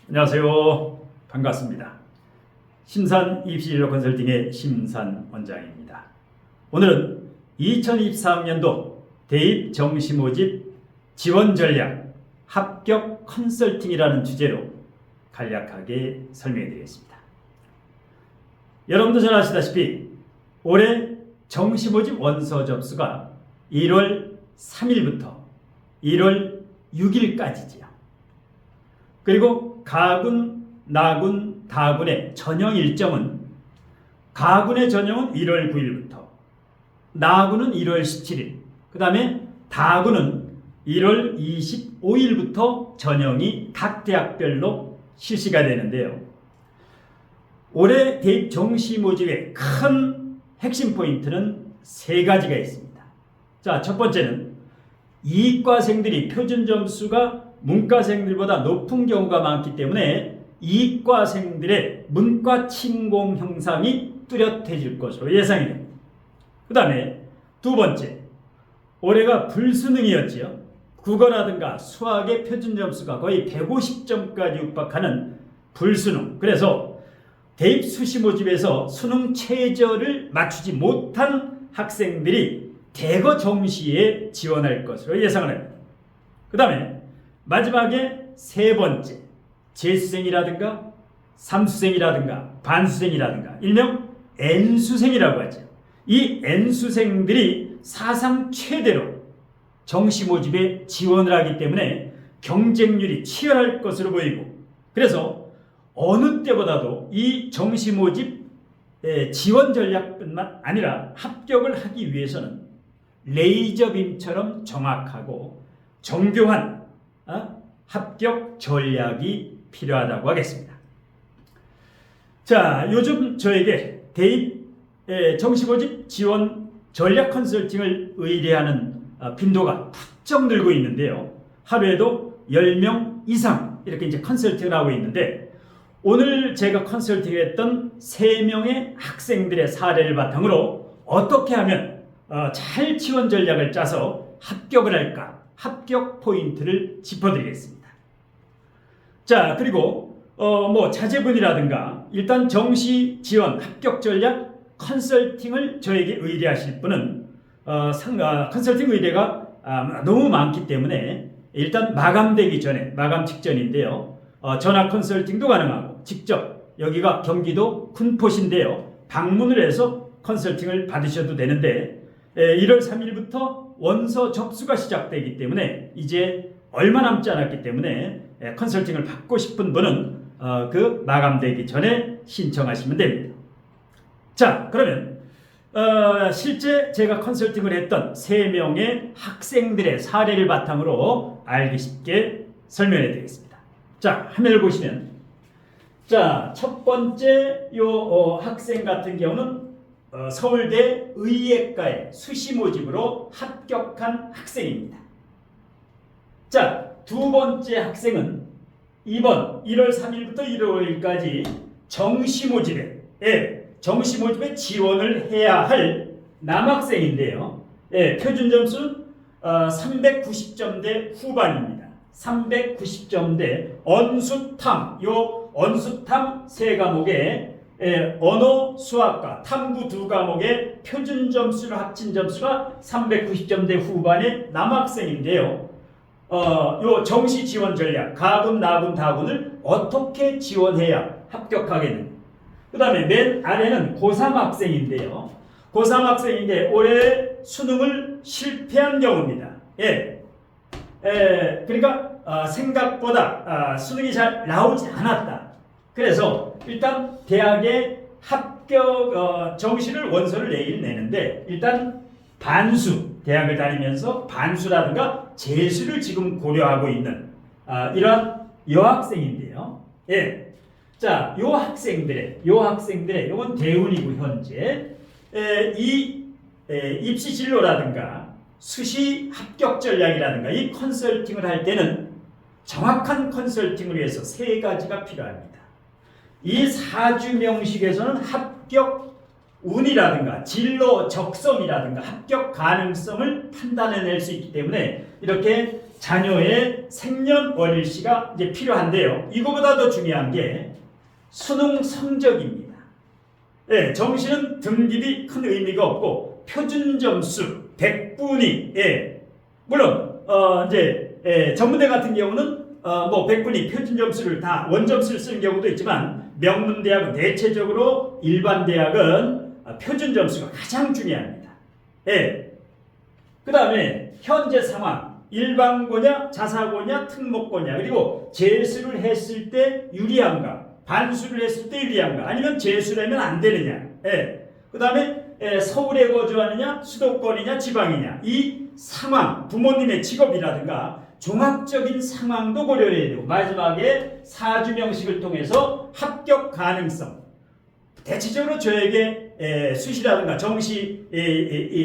안녕하세요. 반갑습니다. 심산 입시진로 컨설팅의 심산 원장입니다. 오늘은 2023년도 대입 정시 모집 지원 전략 합격 컨설팅이라는 주제로 간략하게 설명해 드리겠습니다. 여러분도 잘 아시다시피 올해 정시 모집 원서 접수가 1월 3일부터 1월 6일까지지요. 그리고 가군, 나군, 다군의 전형 일정은 가군의 전형은 1월 9일부터 나군은 1월 17일, 그 다음에 다군은 1월 25일부터 전형이 각 대학별로 실시가 되는데요. 올해 대입 정시 모집의 큰 핵심 포인트는 세 가지가 있습니다. 자, 첫 번째는 이과생들이 표준 점수가 문과생들보다 높은 경우가 많기 때문에 이과생들의 문과 침공 현상이 뚜렷해질 것으로 예상이 됩니다. 그 다음에 두 번째, 올해가 불수능이었지요. 국어라든가 수학의 표준 점수가 거의 150점까지 육박하는 불수능. 그래서 대입 수시 모집에서 수능 최저를 맞추지 못한 학생들이 대거 정시에 지원할 것으로 예상을 합니다. 그 다음에 마지막에 세 번째, 재수생이라든가 삼수생이라든가 반수생이라든가 일명 N수생이라고 하죠. 이 N수생들이 사상 최대로 정시 모집에 지원을 하기 때문에 경쟁률이 치열할 것으로 보이고, 그래서 어느 때보다도 이 정시 모집 지원 전략뿐만 아니라 합격을 하기 위해서는 레이저빔처럼 정확하고 정교한 합격 전략이 필요하다고 하겠습니다. 자, 요즘 저에게 대입 정시 모집 지원 전략 컨설팅을 의뢰하는 빈도가 부쩍 늘고 있는데요. 하루에도 10명 이상 이렇게 이제 컨설팅을 하고 있는데, 오늘 제가 컨설팅을 했던 3명의 학생들의 사례를 바탕으로 어떻게 하면 잘 지원 전략을 짜서 합격을 할까, 합격 포인트를 짚어드리겠습니다. 자, 그리고 자제분이라든가 일단 정시 지원 합격 전략 컨설팅을 저에게 의뢰하실 분은 컨설팅 의뢰가 너무 많기 때문에 일단 마감되기 전에, 마감 직전인데요. 전화 컨설팅도 가능하고 직접, 여기가 경기도 군포시인데요, 방문을 해서 컨설팅을 받으셔도 되는데 1월 3일부터 원서 접수가 시작되기 때문에 이제 얼마 남지 않았기 때문에 컨설팅을 받고 싶은 분은 그 마감되기 전에 신청하시면 됩니다. 자, 그러면 실제 제가 컨설팅을 했던 3명의 학생들의 사례를 바탕으로 알기 쉽게 설명해 드리겠습니다. 자, 화면을 보시면, 자, 첫 번째 학생 같은 경우는 서울대 의예과의 수시 모집으로 합격한 학생입니다. 자, 두 번째 학생은 이번 1월 3일부터 1월 5일까지 정시 모집에 지원을 해야 할 남학생인데요. 표준 점수는 390점대 후반입니다. 390점대 언수탐, 언수탐 3과목에 언어, 수학과 탐구 2과목의 표준 점수를 합친 점수가 390점대 후반의 남학생인데요. 요 정시 지원 전략, 가군, 나군, 다군을 어떻게 지원해야 합격하겠는가. 그 다음에 맨 아래는 고3 학생인데요. 고3 학생인데 올해 수능을 실패한 경우입니다. 그러니까 생각보다 수능이 잘 나오지 않았다. 그래서 일단 대학에 합격 정시를 원서를 내는데 일단 반수, 대학을 다니면서 반수라든가 재수를 지금 고려하고 있는 이러한 여학생인데요. 자, 요 학생들의 요건 대운이고, 현재 입시 진로라든가 수시 합격 전략이라든가 이 컨설팅을 할 때는 정확한 컨설팅을 위해서 3가지가 필요합니다. 이 4주 명식에서는 합격 운이라든가 진로 적성이라든가 합격 가능성을 판단해낼 수 있기 때문에 이렇게 자녀의 생년월일시가 이제 필요한데요. 이거보다 더 중요한 게 수능 성적입니다. 예, 정시는 등급이 큰 의미가 없고 표준 점수 100분이 물론 이제 전문대 같은 경우는 뭐 100분이 표준 점수를 다 원점수를 쓰는 경우도 있지만 명문대학은 대체적으로 일반 대학은 표준 점수가 가장 중요합니다. 예. 그 다음에 현재 상황 일반고냐 자사고냐 특목고냐 그리고 재수를 했을 때 유리한가 반수를 했을 때 유리한가 아니면 재수라면 안 되느냐 그 다음에 서울에 거주하느냐 수도권이냐 지방이냐 이 상황 부모님의 직업이라든가 종합적인 상황도 고려해야 되고 마지막에 사주명식을 통해서 합격 가능성 대체적으로 저에게 수시라든가 정시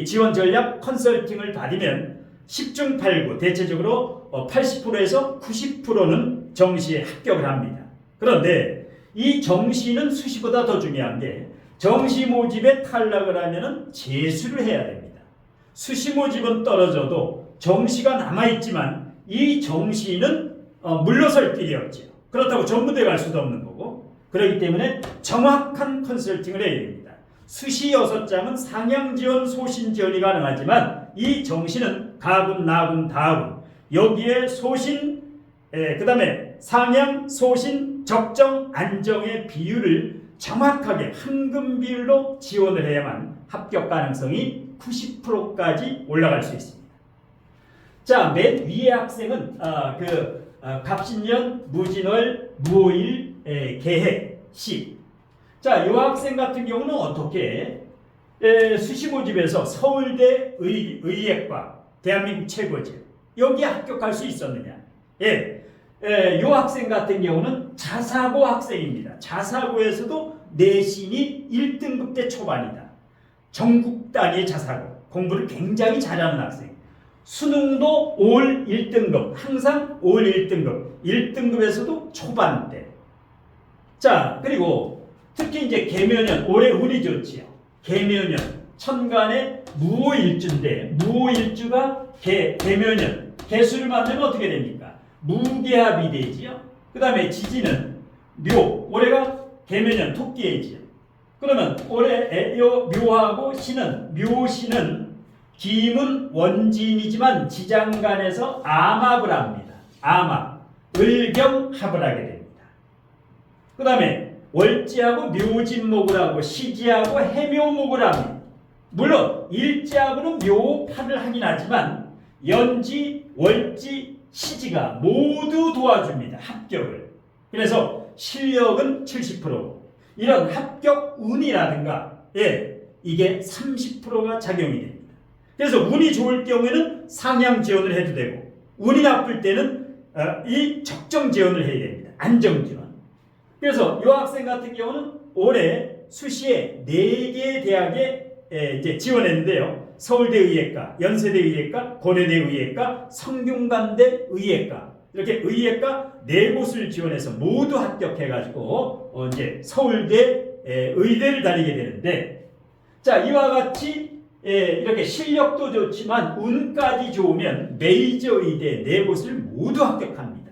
지원 전략 컨설팅을 받으면 10중 8구 대체적으로 80%에서 90%는 정시에 합격을 합니다. 그런데 이 정시는 수시보다 더 중요한 게 정시 모집에 탈락을 하면 재수를 해야 됩니다. 수시 모집은 떨어져도 정시가 남아있지만 이 정시는 물러설 길이 없죠. 그렇다고 전문대 갈 수도 없는 거고 그렇기 때문에 정확한 컨설팅을 해야 됩니다. 수시 6장은 상향 지원, 소신 지원이 가능하지만 이 정시는 가군, 나군, 다군 여기에 소신, 그 다음에 상향, 소신, 적정, 안정의 비율을 정확하게 황금 비율로 지원을 해야만 합격 가능성이 90%까지 올라갈 수 있습니다. 자, 맨 위의 학생은 갑신년, 무진월, 무오일, 계해, 시. 자, 이 학생 같은 경우는 어떻게 수시 모집에서 서울대 의예과 대한민국 최고죠. 여기에 합격할 수 있었느냐? 이 학생 같은 경우는 자사고 학생입니다. 자사고에서도 내신이 1등급 대 초반이다. 전국 단위의 자사고 공부를 굉장히 잘하는 학생. 수능도 올 1등급 항상 올 1등급 1등급에서도 초반대. 자, 그리고 특히 이제 계묘년 올해 운이 좋지요. 계묘년 천간에 무오일주인데 무오일주가 계묘년 개수를 만들면 어떻게 됩니까? 무계합이 되지요. 그 다음에 지지는 묘 올해가 계묘년 토끼해지요. 그러면 올해 묘하고 신은 묘신은 김은 원진이지만 지장간에서 암합을 합니다. 암합 을경합을 하게 됩니다. 그 다음에 월지하고 묘진목을 하고 시지하고 해묘목을 합니다. 물론 일지하고는 묘파를 하긴 하지만 연지, 월지, 시지가 모두 도와줍니다. 합격을. 그래서 실력은 70%, 이런 합격 운이라든가 이게 30%가 작용이 됩니다. 그래서 운이 좋을 경우에는 상향 지원을 해도 되고 운이 나쁠 때는 이 적정 지원을 해야 됩니다. 안정 지원. 그래서 이 학생 같은 경우는 올해 수시에 4개의 대학에 이제 지원했는데요. 서울대 의예과, 연세대 의예과, 고려대 의예과, 성균관대 의예과 이렇게 의예과 4곳을 지원해서 모두 합격해가지고 이제 서울대 의대를 다니게 되는데, 자, 이와 같이 이렇게 실력도 좋지만 운까지 좋으면 메이저 의대 4곳을 모두 합격합니다.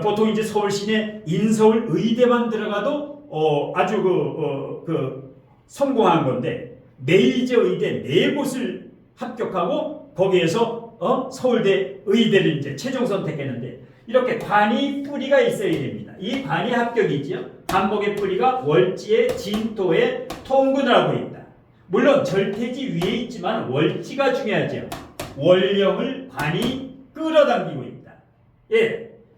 보통 이제 서울 시내 인서울 의대만 들어가도 아주 성공한 건데 메이저 의대 4곳을 합격하고 거기에서 서울대 의대를 이제 최종 선택했는데 이렇게 관이 뿌리가 있어야 됩니다. 이 관이 합격이지요. 간목의 뿌리가 월지에 진토에 통근을 하고 있다. 물론 절대지 위에 있지만 월지가 중요하죠. 월령을 관이 끌어당기고 있다.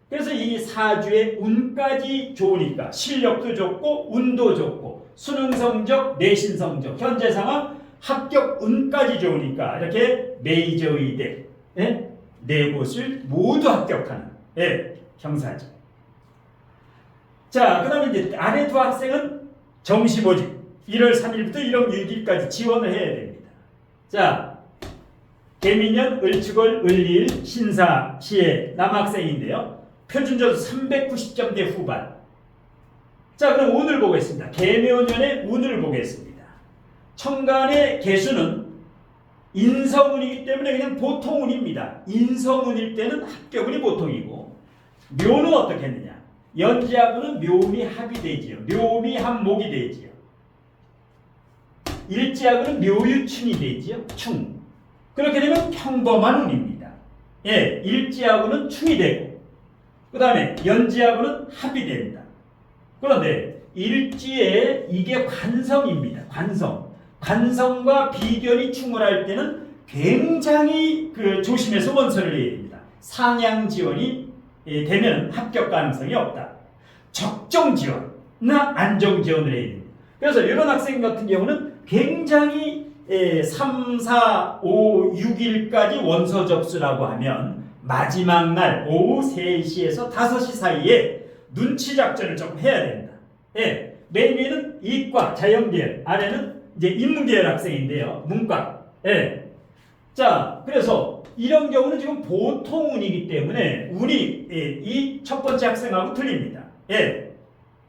그래서 이 사주의 운까지 좋으니까 실력도 좋고 운도 좋고 수능 성적, 내신 성적, 현재 상황, 합격 운까지 좋으니까 이렇게 메이저 의대 4곳을 모두 합격하는 경사죠. 자, 그 다음에 이제 아래 두 학생은 정시 모집 1월 3일부터 1월 6일까지 지원을 해야 됩니다. 자, 개미년, 을축월, 을일, 신사, 시의 남학생인데요. 표준점수 390점대 후반. 자, 그럼 운을 보겠습니다. 개묘년의 운을 보겠습니다. 천간의 개수는 인성운이기 때문에 그냥 보통 운입니다. 인성운일 때는 합격운이 보통이고, 묘는 어떻게 했느냐? 연지하고는 묘미 합이 되지요. 묘미 합목이 되지요. 일지하고는 묘유충이 되지요. 충. 그렇게 되면 평범한 운입니다. 예, 일지하고는 충이 되고, 그 다음에 연지하고는 합이 됩니다. 그런데 일지에 이게 관성입니다. 관성과 비견이 충돌할 때는 굉장히 조심해서 원서를 내야 됩니다. 상향 지원이 되면 합격 가능성이 없다. 적정 지원이나 안정 지원을 해야 됩니다. 그래서 이런 학생 같은 경우는 굉장히 3, 4, 5, 6일까지 원서 접수라고 하면 마지막 날 오후 3시에서 5시 사이에 눈치 작전을 조금 해야 됩니다. 예, 맨 위는 이과, 자연계열, 아래는 이제 인문계열 학생인데요. 문과. 예. 자, 그래서 이런 경우는 지금 보통 운이기 때문에 운이 이 첫 번째 학생하고 틀립니다. 예.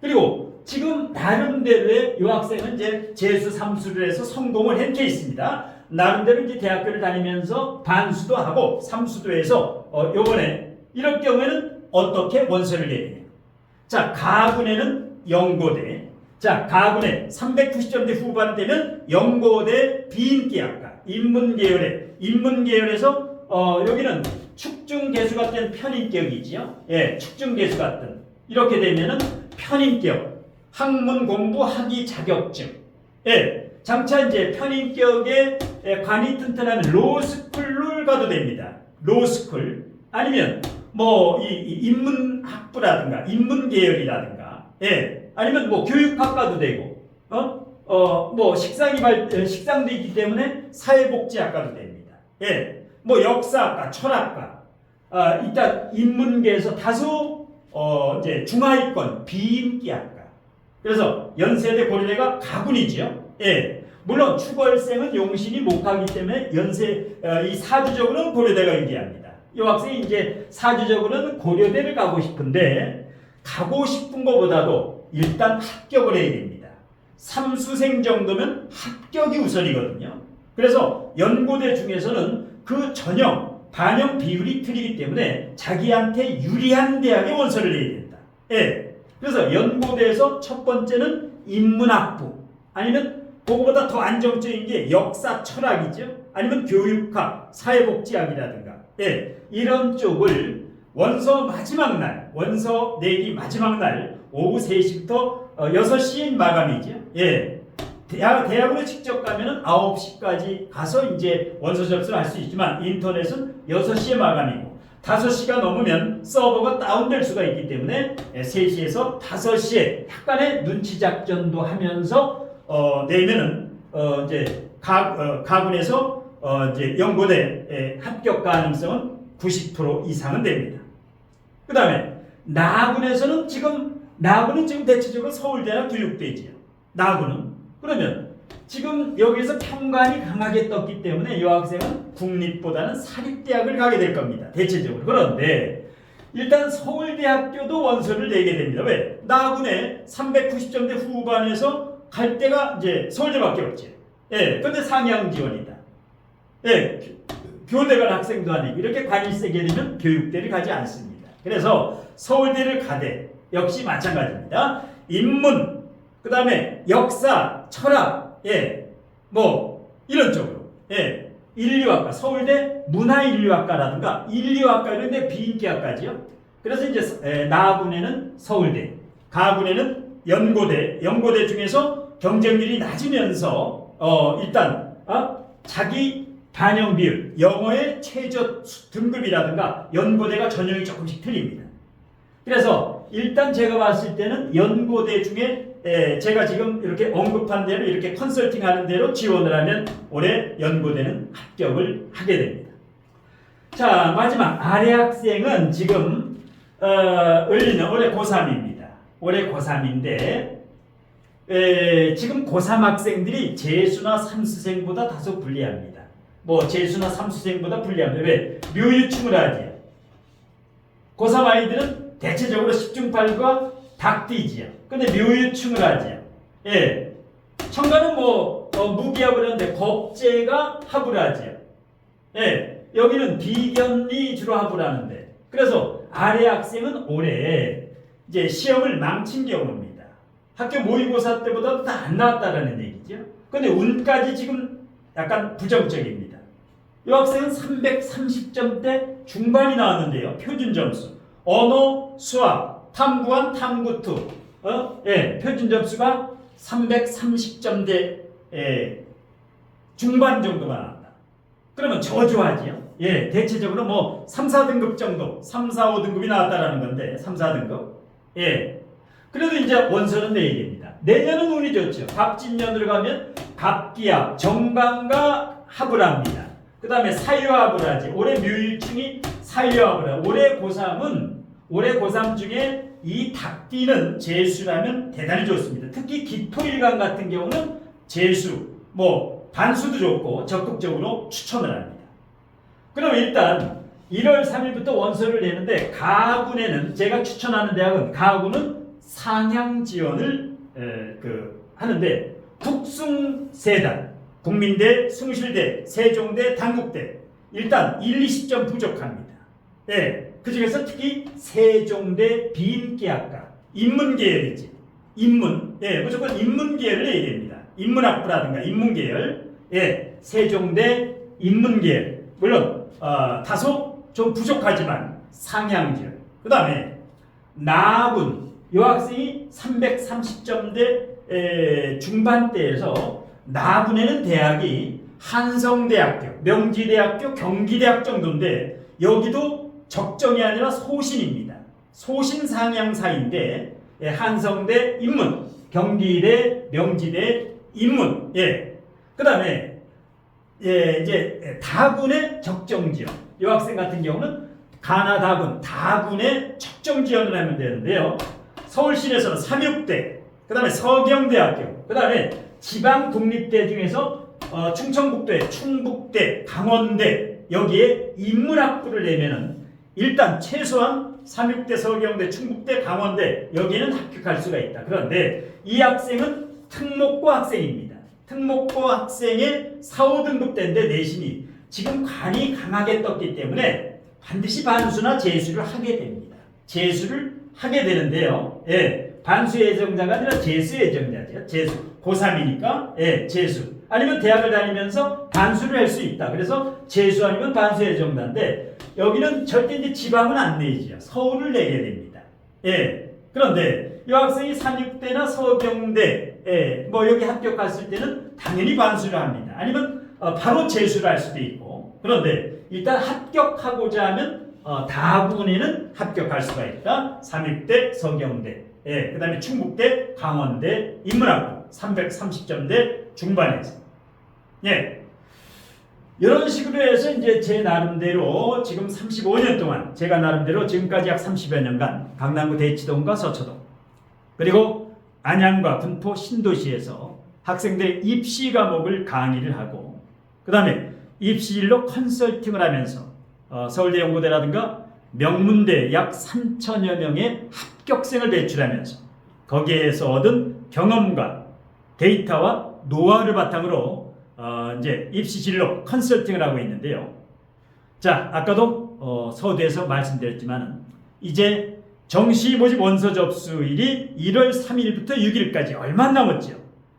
그리고 지금 나름대로의 이 학생은 이제 재수 3수를 해서 성공을 한 케이스입니다. 나름대로 이제 대학교를 다니면서 반수도 하고 3수도 해서 요번에 이럴 경우에는 어떻게 원서를 내느냐. 자, 가군에는 연고대. 자, 가군에 390점대 후반 되면 연고대 비인기학과 인문계열에서 여기는 축중개수가 된 편인격이지요. 예, 축중개수가 된 이렇게 되면은 편인격 학문 공부 학위 자격증. 예, 장차 이제 편인격에 관이 튼튼하면 로스쿨을 가도 됩니다. 로스쿨 아니면 뭐 이 인문학부라든가 인문계열이라든가, 예, 아니면 뭐 교육학 가도 되고, 뭐 식상도 있기 때문에 사회복지학 가도 됩니다. 예, 뭐 역사학과, 철학과, 일단 인문계에서 다소 이제 중하위권 비인기학과. 그래서 연세대 고려대가 가군이죠. 예, 물론 추벌생은 용신이 못 가기 때문에 이 사주적으로는 고려대가 유리합니다. 이 학생이 이제 사주적으로는 고려대를 가고 싶은데 가고 싶은 것보다도 일단 합격을 해야 됩니다. 3수생 정도면 합격이 우선이거든요. 그래서 연고대 중에서는 그 전형, 반영 비율이 틀리기 때문에 자기한테 유리한 대학에 원서를 내야 된다. 예. 그래서 연고대에서 첫 번째는 인문학부, 아니면 그거보다 더 안정적인 게 역사 철학이죠. 아니면 교육학, 사회복지학이라든가, 예, 이런 쪽을 원서 마지막 날, 원서 내기 마지막 날 오후 3시부터 6시인 마감이죠. 예. 대학으로 직접 가면은 9시까지 가서 이제 원서 접수를 할 수 있지만 인터넷은 6시에 마감이고 5시가 넘으면 서버가 다운될 수가 있기 때문에 3시에서 5시에 약간의 눈치 작전도 하면서 내면은 이제 가군에서 이제 연고대 합격 가능성은 90% 이상은 됩니다. 그 다음에 나군은 지금 대체적으로 서울대나 교육대지요. 나군은. 그러면 지금 여기서 평관이 강하게 떴기 때문에 이 학생은 국립보다는 사립대학을 가게 될 겁니다. 대체적으로. 그런데 일단 서울대학교도 원서를 내게 됩니다. 왜? 나군에 390점대 후반에서 갈 데가 이제 서울대밖에 없지. 예, 근데 상향 지원이다. 예, 교대 간 학생도 아니고 이렇게 관이 세게 되면 교육대를 가지 않습니다. 그래서 서울대를 가되 역시 마찬가지입니다. 인문, 그 다음에 역사, 철학, 예, 뭐 이런 쪽으로, 예, 인류학과, 서울대 문화인류학과라든가 인류학과 이런 데 비인기학과지요. 그래서 이제 나군에는 서울대, 가군에는 연고대 중에서 경쟁률이 낮으면서 일단 자기 반영 비율, 영어의 최저 등급이라든가 연고대가 전형이 조금씩 틀립니다. 그래서 일단 제가 봤을 때는 연고대 중에 제가 지금 이렇게 언급한 대로 이렇게 컨설팅하는 대로 지원을 하면 올해 연고대는 합격을 하게 됩니다. 자, 마지막 아래 학생은 지금 올해 고3입니다. 올해 고3인데 지금 고3 학생들이 재수나 삼수생보다 다소 불리합니다. 뭐 재수나 삼수생보다 불리합니다. 왜? 묘유충을 하지요. 고3 아이들은 대체적으로 10중팔과 닭띠지요. 근데 묘유충을 하지요. 예. 청가는 뭐 무기합을 하는데 겁재가 합을 하지요. 예, 여기는 비견이 주로 합을 하는데, 그래서 아래 학생은 올해 이제 시험을 망친 경우입니다. 학교 모의고사 때보다 다 안 나왔다라는 얘기죠. 근데 운까지 지금 약간 부정적입니다. 이 학생은 330점대 중반이 나왔는데요. 표준 점수. 언어, 수학, 탐구1, 탐구2. 예, 표준 점수가 330점대 중반 정도가 나왔다. 그러면 저조하지요. 예, 대체적으로 뭐 3, 4등급 정도, 3, 4, 5등급이 나왔다라는 건데, 3, 4등급. 예. 그래도 이제 원서는 4개입니다. 내년은 운이 좋죠. 갑진년으로 가면 갑기합, 정관과 합을 합니다. 그 다음에 사유합을 하지. 올해 묘일충이 사유합을 하고, 올해 고3 중에 이 닭띠는 재수라면 대단히 좋습니다. 특히 기토일간 같은 경우는 재수, 뭐 반수도 좋고 적극적으로 추천을 합니다. 그럼 일단 1월 3일부터 원서를 내는데, 가군에는 제가 추천하는 대학은 가군은 상향 지원을 하는데, 국숭세단, 국민대, 숭실대, 세종대, 단국대 일단 1, 20점 부족합니다. 예, 그 중에서 특히 세종대 비인기학과 인문계열이지. 인문, 예, 무조건 인문계열을 해야 됩니다. 인문학부라든가 인문계열, 예, 세종대 인문계열. 물론 다소 좀 부족하지만 상향지열. 그 다음에 나군, 이 학생이 330점대 중반대에서 나군에는 대학이 한성대학교, 명지대학교, 경기대학 정도인데, 여기도 적정이 아니라 소신입니다. 소신 상향사인데, 예, 한성대 인문, 경기대, 명지대 인문. 예. 그 다음에 이제 다군의 적정 지원. 이 학생 같은 경우는 가나다군, 다군의 적정 지원을 하면 되는데요. 서울시내에서는 삼육대, 그 다음에 서경대학교, 그 다음에 지방 국립대 중에서 충청북도에 충북대, 강원대, 여기에 인문학부를 내면은 일단 최소한 삼육대, 서경대, 충북대, 강원대 여기에는 합격할 수가 있다. 그런데 이 학생은 특목고 학생입니다. 특목고 학생의 4, 5등급 대인데 내신이 지금 관이 강하게 떴기 때문에 반드시 반수나 재수를 하게 됩니다. 재수를 하게 되는데요. 예, 반수 예정자가 아니라 재수 예정자죠. 재수. 고3이니까 예, 재수. 아니면 대학을 다니면서 반수를 할 수 있다. 그래서 재수 아니면 반수 예정자인데, 여기는 절대 이제 지방은 안 내지요. 서울을 내게 됩니다. 예. 그런데 이 학생이 삼육대나 서경대, 예, 뭐 여기 합격했을 때는 당연히 반수를 합니다. 아니면 바로 재수를 할 수도 있고. 그런데 일단 합격하고자 하면 다군에는 합격할 수가 있다. 삼육대, 서경대, 예, 그 다음에 충북대, 강원대, 인문학부 330점대 중반에서. 예. 이런 식으로 해서 이제 제 나름대로 지금 35년 동안 제가 나름대로 지금까지 약 30여 년간 강남구 대치동과 서초동, 그리고 안양과 군포 신도시에서 학생들 입시 과목을 강의를 하고, 그 다음에 입시일로 컨설팅을 하면서 서울대 연고대라든가 명문대 약 3천여 명의 합격생을 배출하면서 거기에서 얻은 경험과 데이터와 노하우를 바탕으로 이제 입시 진로 컨설팅을 하고 있는데요. 자, 아까도 서두에서 말씀드렸지만 이제 정시 모집 원서 접수일이 1월 3일부터 6일까지 얼마 안 남았죠.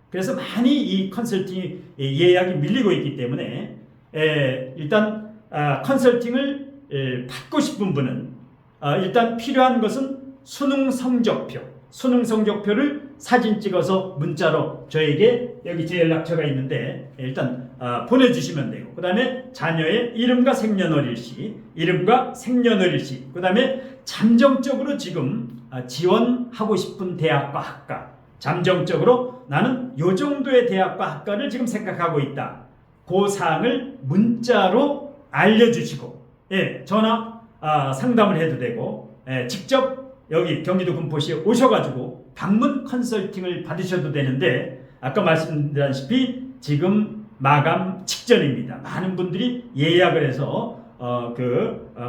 그래서 많이 이 컨설팅 예약이 밀리고 있기 때문에 일단 컨설팅을 받고 싶은 분은 일단 필요한 것은 수능 성적표. 수능 성적표를 사진 찍어서 문자로 저에게 여기 제 연락처가 있는데 일단 보내주시면 되고, 그 다음에 자녀의 이름과 생년월일시, 그 다음에 잠정적으로 지금 지원하고 싶은 대학과 학과, 잠정적으로 나는 요 정도의 대학과 학과를 지금 생각하고 있다. 그 사항을 문자로 알려주시고, 예, 전화 상담을 해도 되고, 직접 여기 경기도 군포시에 오셔가지고 방문 컨설팅을 받으셔도 되는데, 아까 말씀드렸다시피 지금 마감 직전입니다. 많은 분들이 예약을 해서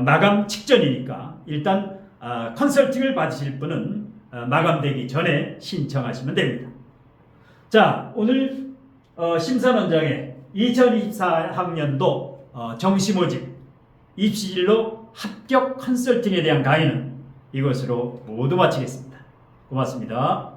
마감 직전이니까 일단 컨설팅을 받으실 분은 마감되기 전에 신청하시면 됩니다. 자, 오늘 심사원장의 2024학년도 정시 모집 입시진로 합격 컨설팅에 대한 강의는 이것으로 모두 마치겠습니다. 고맙습니다.